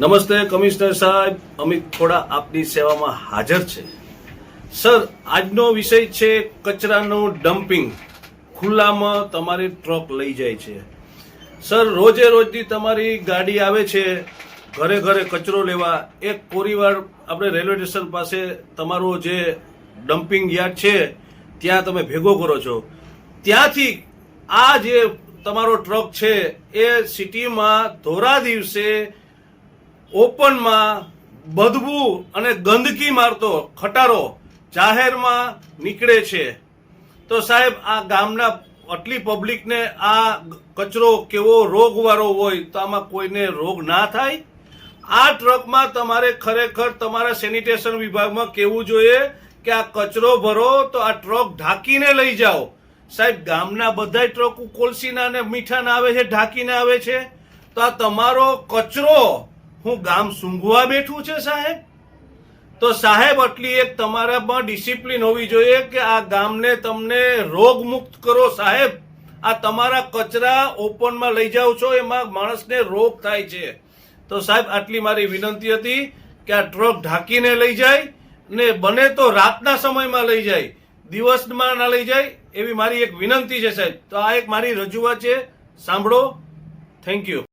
નમસ્તે કમિશનર સાહેબ, અમિત ખોડા આપની સેવામાં હાજર છે. સર, આજનો વિષય છે કચરાનું ડમ્પિંગ. ખુલ્લામાં તમારી ટ્રક લઈ જાય છે. સર, રોજે રોજની તમારી ગાડી આવે છે ઘરે ઘરે કચરો લેવા. એક કોરીવાર આપણે રેલવે સ્ટેશન પાસે તમારો જે ડમ્પિંગ યાર્ડ છે ત્યાં તમે ભેગો કરો છો. ત્યાંથી આ જે તમારો ટ્રક છે એ સિટીમાં ધોરા દિવસે ઓપનમાં બદબુ અને ગંદકી મારતો ખટારો જાહેરમાં નીકળે છે. તો સાહેબ, આ ગામના આટલી પબ્લિકને આ કચરો કેવો રોગવાળો હોય તો આમાં કોઈને રોગ ના થાય? આ ટ્રકમાં તમારે ખરેખર તમારા સેનિટેશન વિભાગમાં કહેવું જોઈએ કે આ કચરો ભરો તો આ ટ્રક ઢાંકીને લઈ જાઓ. સાહેબ, ગામના બધા ટ્રકો કોલસીના અને મીઠાના આવે છે, ઢાંકીને આવે છે. તો આ તમારો કચરો હું ગામ સૂંઘવા બેઠું છે સાહેબ? તો સાહેબ, આટલી એક તમારામાં ડિસિપ્લિન હોવી જોઈએ કે આ ગામને તમને રોગ મુક્ત કરો. સાહેબ, આ તમારા કચરા ઓપનમાં લઈ જાઓ છો, એમાં માણસને રોગ થાય છે. તો સાહેબ, આટલી મારી વિનંતી હતી કે આ ટ્રક ઢાંકીને લઈ જાય ને બને તો રાતના સમયમાં લઈ જાય, દિવસમાં ના લઈ જાય, એવી મારી એક વિનંતી છે સાહેબ. તો આ એક મારી રજૂઆત છે, સાંભળો. Thank you.